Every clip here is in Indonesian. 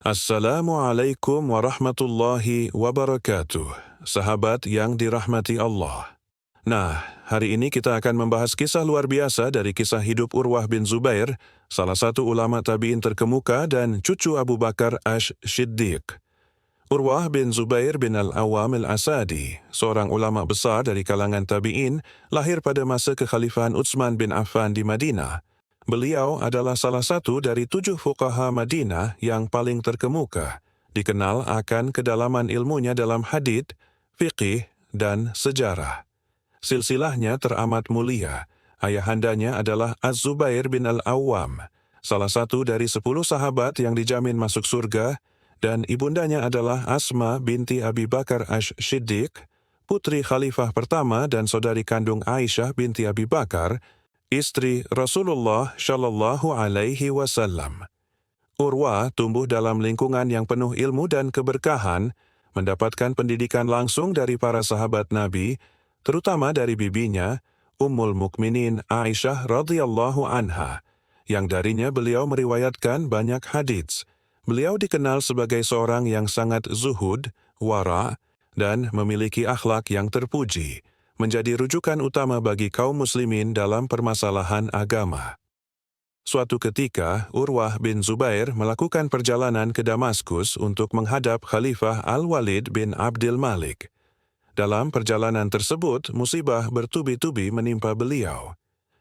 Assalamualaikum warahmatullahi wabarakatuh. Sahabat yang dirahmati Allah. Nah, hari ini kita akan membahas kisah luar biasa dari kisah hidup Urwah bin Zubair, salah satu ulama tabi'in terkemuka dan cucu Abu Bakar Ash-Shiddiq. Urwah bin Zubair bin Al-Awwam Al-Asadi, seorang ulama besar dari kalangan tabi'in, lahir pada masa kekhalifahan Utsman bin Affan di Madinah. Beliau adalah salah satu dari 7 fuqaha Madinah yang paling terkemuka, dikenal akan kedalaman ilmunya dalam hadits, fiqih, dan sejarah. Silsilahnya teramat mulia. Ayahandanya adalah Az-Zubair bin Al-Awwam, salah satu dari 10 sahabat yang dijamin masuk surga, dan ibundanya adalah Asma binti Abi Bakar Ash-Shiddiq, putri khalifah pertama dan saudari kandung Aisyah binti Abi Bakar, istri Rasulullah Shallallahu Alaihi Wasallam. Urwah tumbuh dalam lingkungan yang penuh ilmu dan keberkahan, mendapatkan pendidikan langsung dari para sahabat Nabi, terutama dari bibinya, Ummul Mukminin Aisyah radhiyallahu anha, yang darinya beliau meriwayatkan banyak hadits. Beliau dikenal sebagai seorang yang sangat zuhud, wara, dan memiliki akhlak yang terpuji, menjadi rujukan utama bagi kaum muslimin dalam permasalahan agama. Suatu ketika, Urwah bin Zubair melakukan perjalanan ke Damaskus untuk menghadap Khalifah Al-Walid bin Abdul Malik. Dalam perjalanan tersebut, musibah bertubi-tubi menimpa beliau.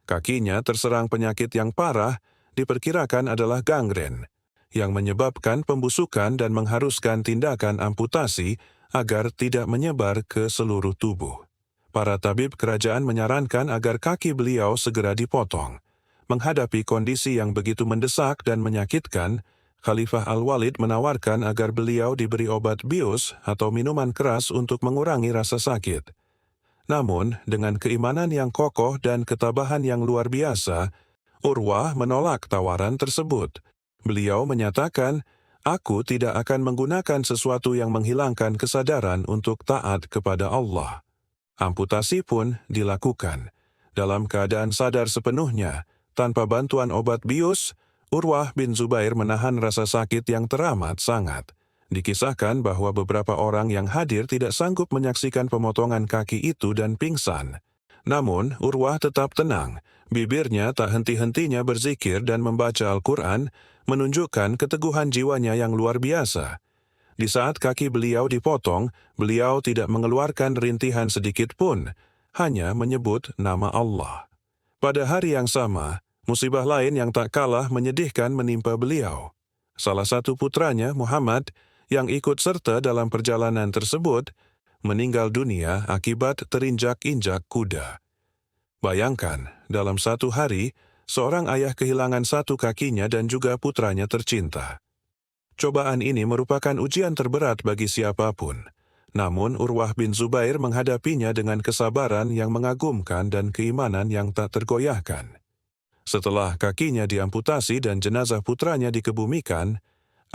Kakinya terserang penyakit yang parah, diperkirakan adalah gangren, yang menyebabkan pembusukan dan mengharuskan tindakan amputasi agar tidak menyebar ke seluruh tubuh. Para tabib kerajaan menyarankan agar kaki beliau segera dipotong. Menghadapi kondisi yang begitu mendesak dan menyakitkan, Khalifah Al-Walid menawarkan agar beliau diberi obat bius atau minuman keras untuk mengurangi rasa sakit. Namun, dengan keimanan yang kokoh dan ketabahan yang luar biasa, Urwah menolak tawaran tersebut. Beliau menyatakan, "Aku tidak akan menggunakan sesuatu yang menghilangkan kesadaran untuk taat kepada Allah." Amputasi pun dilakukan. Dalam keadaan sadar sepenuhnya, tanpa bantuan obat bius, Urwah bin Zubair menahan rasa sakit yang teramat sangat. Dikisahkan bahwa beberapa orang yang hadir tidak sanggup menyaksikan pemotongan kaki itu dan pingsan. Namun, Urwah tetap tenang. Bibirnya tak henti-hentinya berzikir dan membaca Al-Quran, menunjukkan keteguhan jiwanya yang luar biasa. Di saat kaki beliau dipotong, beliau tidak mengeluarkan rintihan sedikit pun, hanya menyebut nama Allah. Pada hari yang sama, musibah lain yang tak kalah menyedihkan menimpa beliau. Salah satu putranya, Muhammad, yang ikut serta dalam perjalanan tersebut, meninggal dunia akibat terinjak-injak kuda. Bayangkan, dalam satu hari, seorang ayah kehilangan satu kakinya dan juga putranya tercinta. Cobaan ini merupakan ujian terberat bagi siapapun. Namun Urwah bin Zubair menghadapinya dengan kesabaran yang mengagumkan dan keimanan yang tak tergoyahkan. Setelah kakinya diamputasi dan jenazah putranya dikebumikan,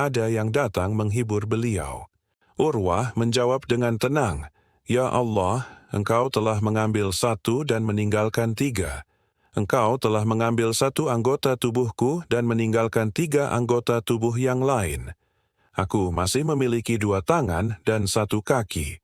ada yang datang menghibur beliau. Urwah menjawab dengan tenang, "Ya Allah, Engkau telah mengambil 1 dan meninggalkan 3. Engkau telah mengambil 1 anggota tubuhku dan meninggalkan 3 anggota tubuh yang lain. Aku masih memiliki 2 tangan dan 1 kaki.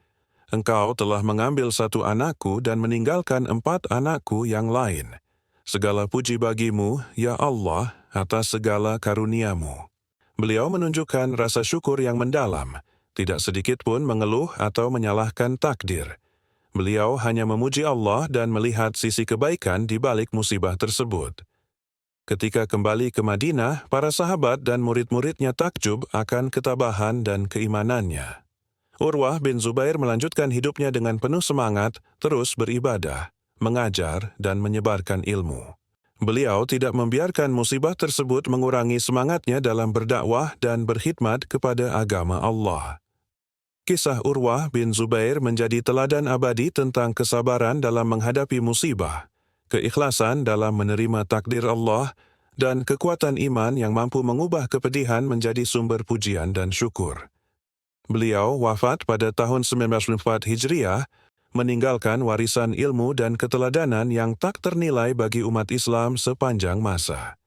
Engkau telah mengambil 1 anakku dan meninggalkan 4 anakku yang lain. Segala puji bagimu, ya Allah, atas segala karuniamu." Beliau menunjukkan rasa syukur yang mendalam, tidak sedikit pun mengeluh atau menyalahkan takdir. Beliau hanya memuji Allah dan melihat sisi kebaikan di balik musibah tersebut. Ketika kembali ke Madinah, para sahabat dan murid-muridnya takjub akan ketabahan dan keimanannya. Urwah bin Zubair melanjutkan hidupnya dengan penuh semangat, terus beribadah, mengajar, dan menyebarkan ilmu. Beliau tidak membiarkan musibah tersebut mengurangi semangatnya dalam berdakwah dan berkhidmat kepada agama Allah. Kisah Urwah bin Zubair menjadi teladan abadi tentang kesabaran dalam menghadapi musibah, keikhlasan dalam menerima takdir Allah, dan kekuatan iman yang mampu mengubah kepedihan menjadi sumber pujian dan syukur. Beliau wafat pada tahun 1904 Hijriah, meninggalkan warisan ilmu dan keteladanan yang tak ternilai bagi umat Islam sepanjang masa.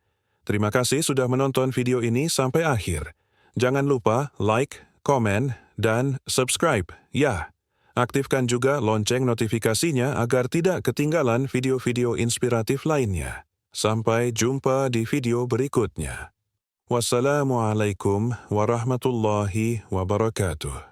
Terima kasih sudah menonton video ini sampai akhir. Jangan lupa like, komen, dan subscribe, ya. Aktifkan juga lonceng notifikasinya agar tidak ketinggalan video-video inspiratif lainnya. Sampai jumpa di video berikutnya. Wassalamualaikum warahmatullahi wabarakatuh.